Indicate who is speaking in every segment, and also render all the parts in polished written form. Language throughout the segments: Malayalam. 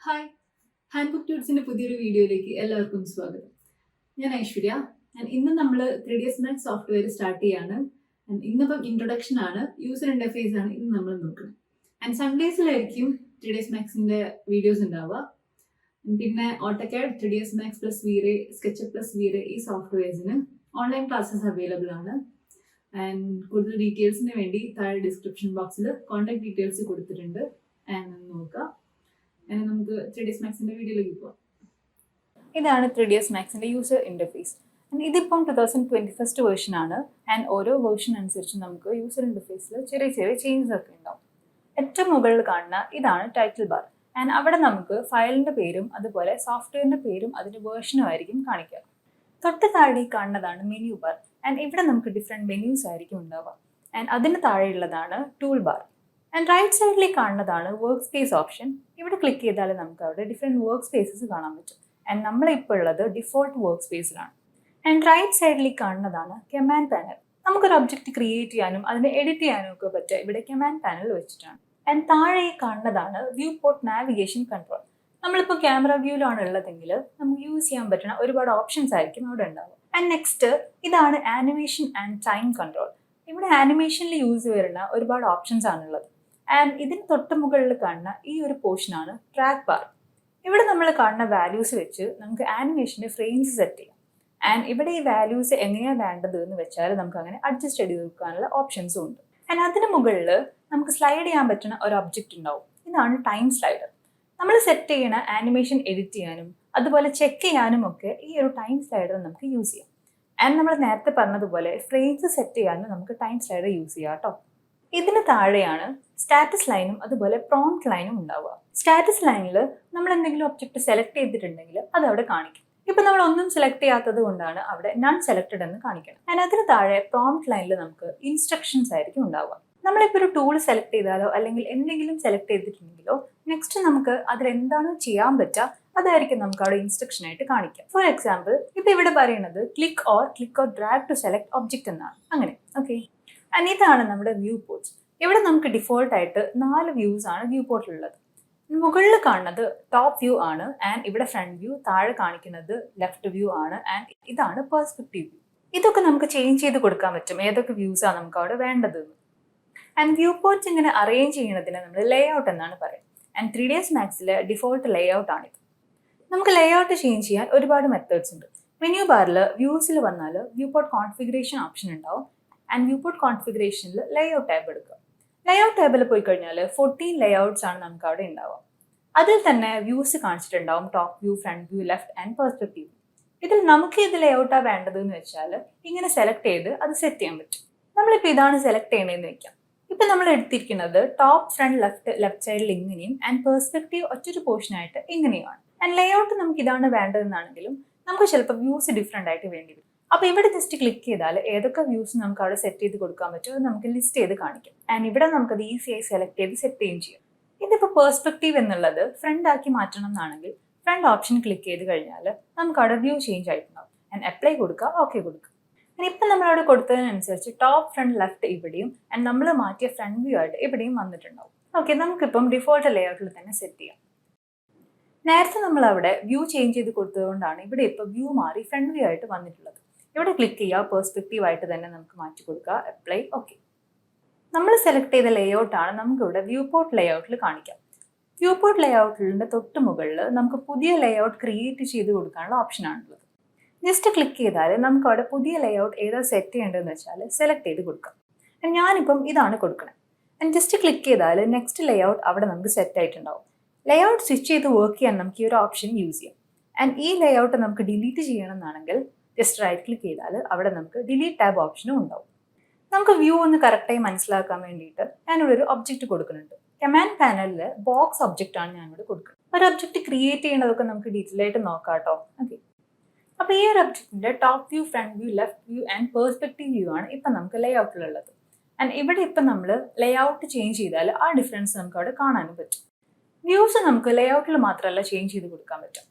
Speaker 1: ഹായ്, ഹാൻഡ്ബുക്ക് ട്യൂട്ട്സിന്റെ പുതിയൊരു വീഡിയോയിലേക്ക് എല്ലാവർക്കും സ്വാഗതം. ഞാൻ ഐശ്വര്യ. ഇന്ന് നമ്മൾ 3ds Max സോഫ്റ്റ്വെയർ സ്റ്റാർട്ട് ചെയ്യാണ്. ഇന്നിപ്പം ഇൻട്രൊഡക്ഷൻ ആണ്, യൂസർ ഇന്റർഫേസ് ആണ് ഇന്ന് നമ്മൾ നോക്കുന്നത്. സൺഡേസിലായിരിക്കും 3ds Maxന്റെ വീഡിയോസ് ഉണ്ടാവുക. പിന്നെ AutoCAD, 3ds Max plus VRAY, SKETCHUP plus VRAY ഈ സോഫ്റ്റ്വെയർസിന് ഓൺലൈൻ ക്ലാസ്സസ് അവൈലബിൾ ആണ്. കൂടുതൽ ഡീറ്റെയിൽസിന് വേണ്ടി താഴെ ഡിസ്ക്രിപ്ഷൻ ബോക്സിൽ കോൺടാക്ട് ഡീറ്റെയിൽസ് കൊടുത്തിട്ടുണ്ട്. നോക്കുക. നമുക്ക് 3ds Maxന്റെ വീഡിയോയിലേക്ക് പോകാം. ഇതാണ് 3ds Maxന്റെ യൂസർ ഇന്റർഫേസ്. ഇതിപ്പം 2021 വേർഷൻ ആണ്. ഓരോ വേർഷൻ അനുസരിച്ച് നമുക്ക് യൂസർ ഇന്റർഫേസിൽ ചെറിയ ചെറിയ ചേഞ്ചസ് ഒക്കെ ഉണ്ടാവും. ഏറ്റവും മുകളിൽ കാണുന്ന ഇതാണ് ടൈറ്റിൽ ബാർ. അവിടെ നമുക്ക് ഫയലിന്റെ പേരും അതുപോലെ സോഫ്റ്റ്വെയറിന്റെ പേരും അതിന്റെ വേർഷനും ആയിരിക്കും കാണിക്കുക. തൊട്ട് താഴെ കാണുന്നതാണ് മെനു ബാർ. ഇവിടെ നമുക്ക് ഡിഫറെന്റ് മെനൂസ് ആയിരിക്കും ഉണ്ടാവുക. അതിന് താഴെയുള്ളതാണ് ടൂൾ ബാർ. റൈറ്റ് സൈഡിലേക്ക് കാണുന്നതാണ് വർക്ക് സ്പേസ് ഓപ്ഷൻ. ഇവിടെ ക്ലിക്ക് ചെയ്താൽ നമുക്ക് അവിടെ ഡിഫറെന്റ് വർക്ക് സ്പേസസ് കാണാൻ പറ്റും. നമ്മളിപ്പോൾ ഉള്ളത് ഡിഫോൾട്ട് വർക്ക് സ്പേസിലാണ്. റൈറ്റ് സൈഡിലേക്ക് കാണുന്നതാണ് കമാൻഡ് പാനൽ. നമുക്കൊരു ഒബ്ജക്റ്റ് ക്രിയേറ്റ് ചെയ്യാനും അതിനെ എഡിറ്റ് ചെയ്യാനും ഒക്കെ പറ്റുക ഇവിടെ കമാൻഡ് പാനൽ വെച്ചിട്ടാണ്. താഴെ കാണുന്നതാണ് വ്യൂ പോർട്ട് നാവിഗേഷൻ കൺട്രോൾ. നമ്മളിപ്പോൾ ക്യാമറ വ്യൂവിലാണ് ഉള്ളതെങ്കിൽ നമുക്ക് യൂസ് ചെയ്യാൻ പറ്റുന്ന ഒരുപാട് ഓപ്ഷൻസ് ആയിരിക്കും അവിടെ ഉണ്ടാവുക. നെക്സ്റ്റ് ഇതാണ് ആനിമേഷൻ ആൻഡ് ടൈം കൺട്രോൾ. ഇവിടെ ആനിമേഷനിൽ യൂസ് വരുന്ന ഒരുപാട് ഓപ്ഷൻസ് ആണുള്ളത്. ഇതിന് തൊട്ട് മുകളിൽ കാണുന്ന ഈ ഒരു പോർഷനാണ് ട്രാക്ക് ബാർ. ഇവിടെ നമ്മൾ കാണുന്ന വാല്യൂസ് വെച്ച് നമുക്ക് ആനിമേഷന്റെ ഫ്രെയിംസ് സെറ്റ് ചെയ്യാം. ഇവിടെ ഈ വാല്യൂസ് എങ്ങനെയാണ് വേണ്ടത് എന്ന് വെച്ചാൽ നമുക്ക് അങ്ങനെ അഡ്ജസ്റ്റ് ചെയ്ത് കൊടുക്കാനുള്ള ഓപ്ഷൻസും ഉണ്ട്. അതിന് മുകളിൽ നമുക്ക് സ്ലൈഡ് ചെയ്യാൻ പറ്റുന്ന ഒരു ഒബ്ജക്റ്റ് ഉണ്ടാവും. ഇതാണ് ടൈം സ്ലൈഡർ. നമ്മൾ സെറ്റ് ചെയ്യണ ആനിമേഷൻ എഡിറ്റ് ചെയ്യാനും അതുപോലെ ചെക്ക് ചെയ്യാനും ഒക്കെ ഈ ഒരു ടൈം സ്ലൈഡർ നമുക്ക് യൂസ് ചെയ്യാം. നമ്മൾ നേരത്തെ പറഞ്ഞതുപോലെ ഫ്രെയിംസ് സെറ്റ് ചെയ്യാനും നമുക്ക് ടൈം സ്ലൈഡർ യൂസ് ചെയ്യാം കേട്ടോ. ഇതിന് താഴെയാണ് സ്റ്റാറ്റസ് ലൈനും അതുപോലെ പ്രോംപ്റ്റ് ലൈനും ഉണ്ടാവുക. സ്റ്റാറ്റസ് ലൈനിൽ നമ്മൾ എന്തെങ്കിലും ഒബ്ജക്റ്റ് സെലക്ട് ചെയ്തിട്ടുണ്ടെങ്കിൽ അത് അവിടെ കാണിക്കും. ഇപ്പൊ നമ്മൾ ഒന്നും സെലക്ട് ചെയ്യാത്തത് കൊണ്ടാണ് അവിടെ നൺ സെലക്ടഡ് എന്ന് കാണിക്കണം. അതിന് താഴെ പ്രോംപ്റ്റ് ലൈനിൽ നമുക്ക് ഇൻസ്ട്രക്ഷൻസ് ആയിരിക്കും ഉണ്ടാവുക. നമ്മളിപ്പോൾ ഒരു ടൂൾ സെലക്ട് ചെയ്താലോ അല്ലെങ്കിൽ എന്തെങ്കിലും സെലക്ട് ചെയ്തിട്ടുണ്ടെങ്കിലോ നെക്സ്റ്റ് നമുക്ക് അതിൽ എന്താണോ ചെയ്യാൻ പറ്റുക അതായിരിക്കും നമുക്ക് അവിടെ ഇൻസ്ട്രക്ഷൻ ആയിട്ട് കാണിക്കാം. ഫോർ എക്സാമ്പിൾ ഇപ്പൊ ഇവിടെ പറയുന്നത് click or drag to select object എന്നാണ്. അങ്ങനെ ഓക്കെ. ഇതാണ് നമ്മുടെ വ്യൂ പോർട്ട്സ്. ഇവിടെ നമുക്ക് ഡിഫോൾട്ട് ആയിട്ട് 4 വ്യൂസ് ആണ് വ്യൂ പോർട്ടിലുള്ളത്. മുകളിൽ കാണുന്നത് ടോപ്പ് വ്യൂ ആണ്. ഇവിടെ ഫ്രണ്ട് വ്യൂ, താഴെ കാണിക്കുന്നത് ലെഫ്റ്റ് വ്യൂ ആണ്. ഇതാണ് പെർസ്പെക്റ്റീവ് വ്യൂ. ഇതൊക്കെ നമുക്ക് ചേഞ്ച് ചെയ്ത് കൊടുക്കാൻ പറ്റും ഏതൊക്കെ വ്യൂസ് ആണ് നമുക്ക് അവിടെ വേണ്ടത്. വ്യൂ പോർട്ട്സ് ഇങ്ങനെ അറേഞ്ച് ചെയ്യുന്നതിന് നമ്മൾ ലേ ഔട്ട് എന്നാണ് പറയുന്നത്. 3ds Maxലെ ഡിഫോൾട്ട് ലേ ഔട്ട് ആണിത്. നമുക്ക് ലേ ഔട്ട് ചേഞ്ച് ചെയ്യാൻ ഒരുപാട് മെത്തേഡ്സ് ഉണ്ട്. മെനു ബാറിൽ വ്യൂസിൽ വന്നാൽ വ്യൂ പോർട്ട് കോൺഫിഗറേഷൻ ഓപ്ഷൻ ഉണ്ടാവും. വ്യൂ പോർട്ട് കോൺഫിഗറേഷനിൽ ലേ ഔട്ട് ടാബ് എടുക്കുക. ലേ ഔട്ട് ടാബിൽ പോയി കഴിഞ്ഞാൽ 14 ലേ ഔട്ട്സ് ആണ് നമുക്ക് അവിടെ ഉണ്ടാവുക. അതിൽ തന്നെ വ്യൂസ് കാണിച്ചിട്ടുണ്ടാവും top view, front view, left and perspective. ഇതിൽ നമുക്ക് ഏത് ലേ ഔട്ടാണ് വേണ്ടത് എന്ന് വെച്ചാൽ ഇങ്ങനെ സെലക്ട് ചെയ്ത് അത് സെറ്റ് ചെയ്യാൻ പറ്റും. നമ്മളിപ്പോൾ ഇതാണ് സെലക്ട് ചെയ്യണമെന്ന് വെക്കാം. ഇപ്പം നമ്മൾ എടുത്തിരിക്കുന്നത് ടോപ്പ്, ഫ്രണ്ട്, ലെഫ്റ്റ് സൈഡിൽ ഇങ്ങനെയും പെർസ്പെക്റ്റീവ് ഒറ്റൊരു പോർഷൻ ആയിട്ട് ഇങ്ങനെയുമാണ്. ലേ ഔട്ട് നമുക്ക് ഇതാണ് വേണ്ടതെന്നാണെങ്കിലും നമുക്ക് ചിലപ്പോൾ വ്യൂസ് ഡിഫറെൻ്റ് ആയിട്ട് വേണ്ടി വരും. അപ്പോൾ ഇവിടെ ജസ്റ്റ് ക്ലിക്ക് ചെയ്താൽ ഏതൊക്കെ വ്യൂസ് നമുക്ക് അവിടെ സെറ്റ് ചെയ്ത് കൊടുക്കാൻ പറ്റും അത് നമുക്ക് ലിസ്റ്റ് ചെയ്ത് കാണിക്കും. ഇവിടെ നമുക്കത് ഈസിയായി സെലക്ട് ചെയ്ത് സെറ്റ് ചെയ്യുകയും ചെയ്യും. ഇതിപ്പോൾ പെർസ്പെക്റ്റീവ് എന്നുള്ളത് ഫ്രണ്ട് ആക്കി മാറ്റണം എന്നാണെങ്കിൽ ഫ്രണ്ട് ഓപ്ഷൻ ക്ലിക്ക് ചെയ്ത് കഴിഞ്ഞാൽ നമുക്ക് അവിടെ വ്യൂ ചേഞ്ച് ആയിട്ടുണ്ടാവും. അപ്ലൈ കൊടുക്കുക, ഓക്കെ കൊടുക്കുക. ഇപ്പം നമ്മളവിടെ കൊടുത്തതിനനുസരിച്ച് ടോപ്പ്, ഫ്രണ്ട്, ലെഫ്റ്റ് ഇവിടെയും നമ്മൾ മാറ്റിയ ഫ്രണ്ട് വ്യൂ ആയിട്ട് ഇവിടെയും വന്നിട്ടുണ്ടാവും. ഓക്കെ, നമുക്കിപ്പം ഡിഫോൾട്ട് ലേ ഔട്ടിൽ തന്നെ സെറ്റ് ചെയ്യാം. നേരത്തെ നമ്മൾ അവിടെ വ്യൂ ചേഞ്ച് ചെയ്ത് കൊടുത്തതുകൊണ്ടാണ് ഇവിടെ ഇപ്പോൾ വ്യൂ മാറി ഫ്രണ്ട് വ്യൂ ആയിട്ട് വന്നിട്ടുള്ളത്. ഇവിടെ ക്ലിക്ക് ചെയ്യുക, പെർസ്പെക്റ്റീവ് ആയിട്ട് തന്നെ നമുക്ക് മാറ്റി കൊടുക്കുക, അപ്ലൈ, ഓക്കെ. നമ്മൾ സെലക്ട് ചെയ്ത ലേ ഔട്ടാണ് നമുക്കിവിടെ വ്യൂ പോർട്ട് ലേ ഔട്ടിൽ കാണിക്കാം. വ്യൂ പോർട്ട് ലേ ഔട്ടിൻ്റെ തൊട്ട് മുകളിൽ നമുക്ക് പുതിയ ലേ ഔട്ട് ക്രിയേറ്റ് ചെയ്ത് കൊടുക്കാനുള്ള ഓപ്ഷനാണുള്ളത്. ജസ്റ്റ് ക്ലിക്ക് ചെയ്താൽ നമുക്ക് അവിടെ പുതിയ ലേ ഔട്ട് ഏതാ സെറ്റ് ചെയ്യേണ്ടതെന്ന് വെച്ചാൽ സെലക്ട് ചെയ്ത് കൊടുക്കാം. ഞാനിപ്പം ഇതാണ് കൊടുക്കണം. ജസ്റ്റ് ക്ലിക്ക് ചെയ്താൽ നെക്സ്റ്റ് ലേ ഔട്ട് അവിടെ നമുക്ക് സെറ്റ് ആയിട്ടുണ്ടാവും. ലേ ഔട്ട് സ്വിച്ച് ചെയ്ത് വർക്ക് ചെയ്യാൻ നമുക്ക് ഈ ഒരു ഓപ്ഷൻ യൂസ് ചെയ്യാം. ഈ ലേ ഔട്ട് നമുക്ക് ഡിലീറ്റ് ചെയ്യണമെന്നാണെങ്കിൽ ജസ്റ്റ് റൈറ്റ് ക്ലിക്ക് ചെയ്താൽ അവിടെ നമുക്ക് ഡിലീറ്റ് ടാബ് ഓപ്ഷനും ഉണ്ടാവും. നമുക്ക് വ്യൂ ഒന്ന് കറക്റ്റായി മനസ്സിലാക്കാൻ വേണ്ടിയിട്ട് ഞാനിവിടെ ഒരു ഒബ്ജക്റ്റ് കൊടുക്കുന്നുണ്ട്. കമാൻഡ് പാനലിൽ ബോക്സ് ഒബ്ജക്റ്റ് ആണ് ഞാനിവിടെ കൊടുക്കുന്നത്. ഒരു ഒബ്ജക്റ്റ് ക്രിയേറ്റ് ചെയ്യുന്നതൊക്കെ നമുക്ക് ഡീറ്റെയിൽ ആയിട്ട് നോക്കാം കേട്ടോ. ഓക്കെ, അപ്പോൾ ഈ ഒരു ഒബ്ജക്റ്റിന്റെ top view, front view, left view perspective view ആണ് ഇപ്പം നമുക്ക് ലേ ഔട്ടിലുള്ളത്. ഇവിടെ ഇപ്പം നമ്മൾ ലേ ഔട്ട് ചേഞ്ച് ചെയ്താൽ ആ ഡിഫറൻസ് നമുക്ക് അവിടെ കാണാനും പറ്റും. വ്യൂസ് നമുക്ക് ലേ ഔട്ടിൽ മാത്രമല്ല ചേഞ്ച് ചെയ്ത് കൊടുക്കാൻ പറ്റും.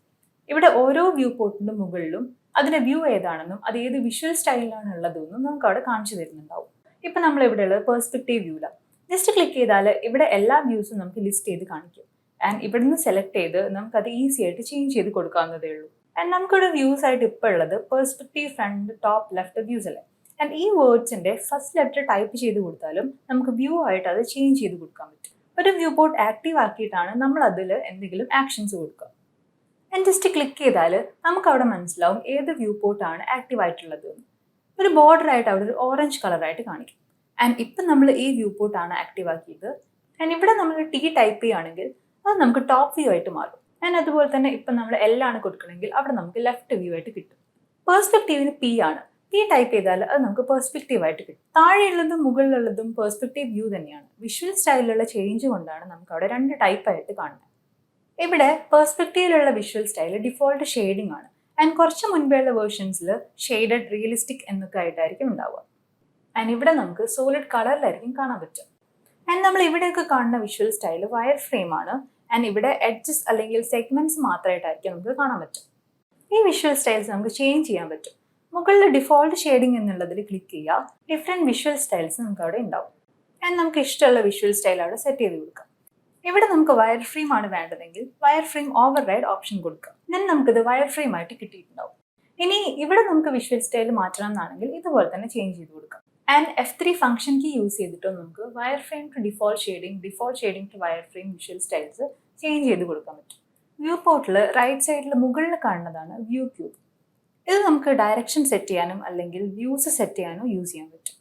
Speaker 1: ഇവിടെ ഓരോ വ്യൂ പോർട്ടിന്റെ മുകളിലും അതിന്റെ വ്യൂ ഏതാണെന്നും അത് ഏത് വിഷ്വൽ സ്റ്റൈലിലാണ് ഉള്ളതെന്നും നമുക്ക് അവിടെ കാണിച്ചു തരുന്നുണ്ടാവും. ഇപ്പൊ നമ്മൾ ഇവിടെ ഉള്ളത് പെർസ്പെക്റ്റീവ് വ്യൂലാണ്. ജസ്റ്റ് ക്ലിക്ക് ചെയ്താൽ ഇവിടെ എല്ലാ വ്യൂസും നമുക്ക് ലിസ്റ്റ് ചെയ്ത് കാണിക്കും.
Speaker 2: ആൻഡ് ഇവിടുന്ന് സെലക്ട് ചെയ്ത് നമുക്കത് ഈസി ആയിട്ട് ചേഞ്ച് ചെയ്ത് കൊടുക്കാവുന്നതേ ഉള്ളൂ. ആൻഡ് നമുക്കിവിടെ വ്യൂസ് ആയിട്ട് ഇപ്പോൾ ഉള്ളത് perspective, front, top, left views അല്ലേ. ആൻഡ് ഈ വേർഡ്സിന്റെ ഫസ്റ്റ് ലെറ്റർ ടൈപ്പ് ചെയ്ത് കൊടുത്താലും നമുക്ക് വ്യൂ ആയിട്ട് അത് ചേഞ്ച് ചെയ്ത് കൊടുക്കാൻ പറ്റും. ഒരു വ്യൂ പോർട്ട് ആക്റ്റീവ് ആക്കിയിട്ടാണ് നമ്മൾ അതിൽ എന്തെങ്കിലും ആക്ഷൻസ് കൊടുക്കുക. ആൻഡ് ജസ്റ്റ് ക്ലിക്ക് ചെയ്താൽ നമുക്ക് അവിടെ മനസ്സിലാവും ഏത് വ്യൂ പോർട്ടാണ് ആക്റ്റീവ് ആയിട്ടുള്ളത്. ഒരു ബോർഡർ ആയിട്ട് അവിടെ ഒരു ഓറഞ്ച് കളറായിട്ട് കാണിക്കും. ആൻഡ് ഇപ്പം നമ്മൾ ഈ വ്യൂ പോർട്ടാണ് ആക്റ്റീവ് ആക്കിയത്. ആൻഡ് ഇവിടെ നമ്മൾ ടി ടൈപ്പ് ചെയ്യുകയാണെങ്കിൽ അത് നമുക്ക് ടോപ്പ് വ്യൂ ആയിട്ട് മാറും. ആൻഡ് അതുപോലെ തന്നെ ഇപ്പം നമ്മൾ L ആണ് കൊടുക്കണമെങ്കിൽ അവിടെ നമുക്ക് ലെഫ്റ്റ് വ്യൂ ആയിട്ട് കിട്ടും. പെർസ്പെക്റ്റീവിന് P ആണ്. P ടൈപ്പ് ചെയ്താൽ അത് നമുക്ക് പെർസ്പെക്റ്റീവ് ആയിട്ട് കിട്ടും. താഴെയുള്ളതും മുകളിലുള്ളതും പെർസ്പെക്റ്റീവ് വ്യൂ തന്നെയാണ്. വിഷ്വൽ സ്റ്റൈലിലുള്ള ചേഞ്ച് കൊണ്ടാണ് നമുക്ക് അവിടെ രണ്ട് ടൈപ്പായിട്ട് കാണുന്നത്. ഇവിടെ പെർസ്പെക്റ്റീവിലുള്ള വിഷ്വൽ സ്റ്റൈൽ ഡിഫോൾട്ട് ഷെയ്ഡിംഗ് ആണ്. ആൻഡ് കുറച്ച് മുൻപേയുള്ള വേർഷൻസിൽ ഷെയ്ഡഡ്, റിയലിസ്റ്റിക് എന്നൊക്കെ ആയിട്ടായിരിക്കും ഉണ്ടാവുക. ആൻഡ് ഇവിടെ നമുക്ക് സോളിഡ് കളറിലായിരിക്കും കാണാൻ പറ്റും. ആൻഡ് നമ്മൾ ഇവിടെയൊക്കെ കാണുന്ന വിഷ്വൽ സ്റ്റൈൽ വയർ ഫ്രെയിം ആണ്. ആൻഡ് ഇവിടെ എഡ്ജസ് അല്ലെങ്കിൽ സെഗ്മെന്റ്സ് മാത്രമായിട്ടായിരിക്കും നമുക്ക് കാണാൻ പറ്റും. ഈ വിഷ്വൽ സ്റ്റൈൽസ് നമുക്ക് ചേഞ്ച് ചെയ്യാൻ പറ്റും. മുകളിൽ ഡിഫോൾട്ട് ഷെയ്ഡിംഗ് എന്നുള്ളതിൽ ക്ലിക്ക് ചെയ്യുക. ഡിഫറെൻറ്റ് വിഷ്വൽ സ്റ്റൈൽസ് നമുക്ക് അവിടെ ഉണ്ടാവും. ആൻഡ് നമുക്ക് ഇഷ്ടമുള്ള വിഷ്വൽ സ്റ്റൈൽ അവിടെ സെറ്റ് ചെയ്ത് കൊടുക്കാം. ഇവിടെ നമുക്ക് വയർ ഫ്രെയിം ആണ് വേണ്ടതെങ്കിൽ wire frame over ride option കൊടുക്കാം. ദെൻ നമുക്കിത് വയർ ഫ്രെയിം ആയിട്ട് കിട്ടിയിട്ടുണ്ടാവും. ഇനി ഇവിടെ നമുക്ക് വിഷ്വൽ സ്റ്റൈൽ മാറ്റണം എന്നാണെങ്കിൽ ഇതുപോലെ തന്നെ ചേഞ്ച് ചെയ്ത് കൊടുക്കാം. And F3 function key use ചെയ്തിട്ട് നമുക്ക് wire frame to default shading to wire frame visual styles change ചെയ്ത് കൊടുക്കാൻ പറ്റും. വ്യൂ പോർട്ടിൽ റൈറ്റ് സൈഡിൽ മുകളിൽ കാണുന്നതാണ് വ്യൂ ക്യൂബ്. ഇത് നമുക്ക് ഡയറക്ഷൻ സെറ്റ് ചെയ്യാനും അല്ലെങ്കിൽ വ്യൂസ് സെറ്റ് ചെയ്യാനും യൂസ് ചെയ്യാൻ പറ്റും.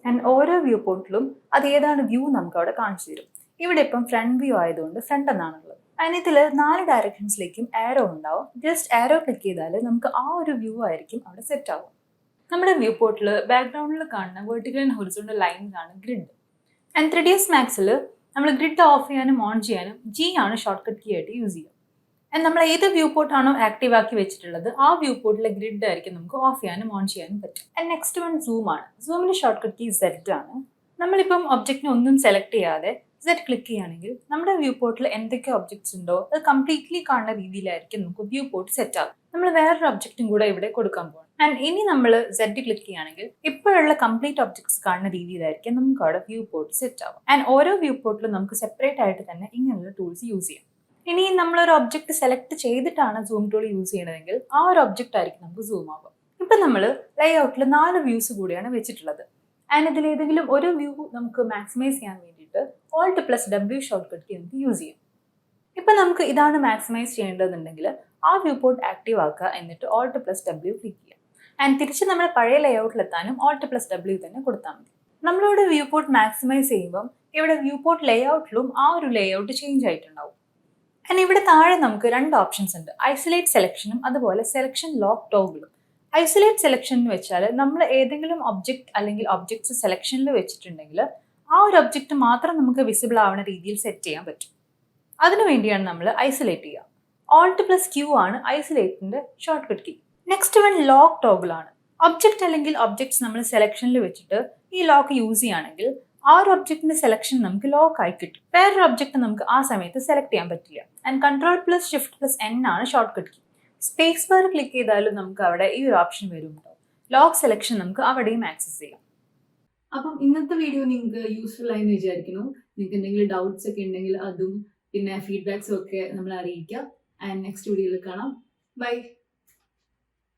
Speaker 2: ആൻഡ് ഓരോ വ്യൂ പോർട്ടിലും അത് ഏതാണ് വ്യൂ നമുക്ക് അവിടെ കാണിച്ചു തരും. ഇവിടെ ഇപ്പം ഫ്രണ്ട് വ്യൂ ആയതുകൊണ്ട് ഫ്രണ്ട് എന്നാണുള്ളത്. ആൻഡ് ഇതിൽ 4 ഡയറക്ഷൻസിലേക്കും ആരോ ഉണ്ടാവും. ജസ്റ്റ് ആരോ ക്ലിക്ക് ചെയ്താൽ നമുക്ക് ആ ഒരു വ്യൂ ആയിരിക്കും അവിടെ സെറ്റ് ആവും. നമ്മുടെ വ്യൂ പോർട്ടിൽ ബാക്ക്ഗ്രൗണ്ടിൽ കാണുന്ന വെർട്ടിക്കൽ ആൻഡ് ഹൊറിസോണ്ടൽ ലൈൻസ് ആണ് ഗ്രിഡ്. ആൻഡ് 3ds Maxൽ നമ്മൾ ഗ്രിഡ് ഓഫ് ചെയ്യാനും ഓൺ ചെയ്യാനും G ആണ് ഷോർട്ട് കട്ട് കീ ആയിട്ട് യൂസ് ചെയ്യുക. ആൻഡ് നമ്മൾ ഏത് വ്യൂ പോർട്ടാണോ ആക്റ്റീവ് ആക്കി വെച്ചിട്ടുള്ളത് ആ വ്യൂ പോർട്ടിലെ ഗ്രിഡ് ആയിരിക്കും നമുക്ക് ഓഫ് ചെയ്യാനും ഓൺ ചെയ്യാനും പറ്റും. ആൻഡ് നെക്സ്റ്റ് വൺ സൂം ആണ്. സൂമിന്റെ ഷോർട്ട് കട്ട് കീ Z ആണ്. നമ്മളിപ്പം ഒബ്ജക്റ്റിനെ ഒന്നും സെലക്ട് ചെയ്യാതെ Z ക്ലിക്ക് ചെയ്യുകയാണെങ്കിൽ നമ്മുടെ വ്യൂ പോർട്ടിൽ എന്തൊക്കെ ഒബ്ജക്ട്സ് ഉണ്ടോ അത് കംപ്ലീറ്റ്ലി കാണുന്ന രീതിയിലായിരിക്കും നമുക്ക് വ്യൂ പോർട്ട് സെറ്റ് ആവും. നമ്മൾ വേറൊരു ഒബ്ജക്റ്റും കൂടെ ഇവിടെ കൊടുക്കാൻ പോകും. ആൻഡ് ഇനി നമ്മൾ Z ക്ലിക്ക് ചെയ്യുകയാണെങ്കിൽ ഇപ്പോഴുള്ള കംപ്ലീറ്റ് ഒബ്ജക്ട്സ് കാണുന്ന രീതിയിലായിരിക്കും നമുക്ക് അവിടെ വ്യൂ പോർട്ട് സെറ്റ് ആവും. ആൻഡ് ഓരോ വ്യൂ പോർട്ടിലും നമുക്ക് സെപ്പറേറ്റ് ആയിട്ട് തന്നെ ഇങ്ങനെയുള്ള ടൂൾസ് യൂസ് ചെയ്യാം. ഇനി നമ്മളൊരു ഒബ്ജക്റ്റ് സെലക്ട് ചെയ്തിട്ടാണ് സൂം ടൂൾ യൂസ് ചെയ്യണമെങ്കിൽ ആ ഒരു ഒബ്ജക്റ്റ് ആയിരിക്കും നമുക്ക് സൂം ആവുക. ഇപ്പം നമ്മൾ ലേഔട്ടിൽ 4 വ്യൂസ് കൂടിയാണ് വെച്ചിട്ടുള്ളത്. ആൻഡ് ഇതിൽ ഏതെങ്കിലും ഒരു വ്യൂ നമുക്ക് മാക്സിമൈസ് ചെയ്യാൻ വേണ്ടിയിട്ട് Alt+W ഷോർട്ട് കട്ട് കീ നമുക്ക് യൂസ് ചെയ്യാം. ഇപ്പം നമുക്ക് ഇതാണ് മാക്സിമൈസ് ചെയ്യേണ്ടതെന്നുണ്ടെങ്കിൽ ആ വ്യൂ പോർട്ട് ആക്റ്റീവ് ആക്കുക, എന്നിട്ട് Alt+W ക്ലിക്ക് ചെയ്യാം. ആൻഡ് തിരിച്ച് നമ്മുടെ പഴയ ലേഔട്ടിലെത്താനും Alt+W തന്നെ കൊടുത്താൽ മതി. നമ്മളിവിടെ വ്യൂ പോർട്ട് മാക്സിമൈസ് ചെയ്യുമ്പം ഇവിടെ വ്യൂ പോർട്ട് ലേഔട്ടിലും ആ ഒരു ലേഔട്ട് ചേഞ്ച് ആയിട്ടുണ്ടാവും. ആൻഡ് ഇവിടെ താഴെ നമുക്ക് 2 ഓപ്ഷൻസ് ഉണ്ട്. ഐസൊലേറ്റ് സെലക്ഷനും അതുപോലെ സെലക്ഷൻ ലോക്ക് ടോഗിളും. ഐസൊലേറ്റ് സെലക്ഷൻ എന്ന് വെച്ചാൽ നമ്മൾ ഏതെങ്കിലും ഒബ്ജക്റ്റ് അല്ലെങ്കിൽ ഒബ്ജക്ട്സ് സെലക്ഷനിൽ വെച്ചിട്ടുണ്ടെങ്കിൽ ആ ഒരു ഒബ്ജക്റ്റ് മാത്രം നമുക്ക് വിസിബിൾ ആവുന്ന രീതിയിൽ സെറ്റ് ചെയ്യാൻ പറ്റും. അതിനുവേണ്ടിയാണ് നമ്മൾ ഐസൊലേറ്റ് ചെയ്യുക. Alt+Q ആണ് ഐസൊലേറ്റിന്റെ shortcut key. Next one lock toggle ആണ്. ഒബ്ജക്റ്റ് അല്ലെങ്കിൽ ഒബ്ജക്ട്സ് നമ്മൾ സെലക്ഷനിൽ വെച്ചിട്ട് ഈ ലോക്ക് യൂസ് ചെയ്യുകയാണെങ്കിൽ ആ ഒരു ഒബ്ജക്റ്റിന്റെ സെലക്ഷൻ നമുക്ക് ലോക്ക് ആയി കിട്ടും. വേറൊരു ഒബ്ജക്റ്റ് നമുക്ക് ആ സമയത്ത് സെലക്ട് ചെയ്യാൻ പറ്റില്ല. ആൻഡ് Ctrl+Shift+N ആണ് shortcut key. Space bar click ചെയ്താലും നമുക്ക് അവിടെ ഈ ഒരു ഓപ്ഷൻ വരുന്നുണ്ടോ. ലോക്ക് സെലക്ഷൻ നമുക്ക് അവിടെയും ആക്സസ് ചെയ്യാം.
Speaker 1: അപ്പം ഇന്നത്തെ വീഡിയോ നിങ്ങൾക്ക് യൂസ്ഫുൾ ആയി എന്ന് വിചാരിക്കുന്നു. നിങ്ങൾക്ക് എന്തെങ്കിലും ഡൗട്ട്സ് ഒക്കെ ഉണ്ടെങ്കിൽ അതും പിന്നെ ഫീഡ്ബാക്സും ഒക്കെ നമ്മളെ അറിയിക്കുക. ആൻഡ് നെക്സ്റ്റ് വീഡിയോയിൽ കാണാം. ബൈ.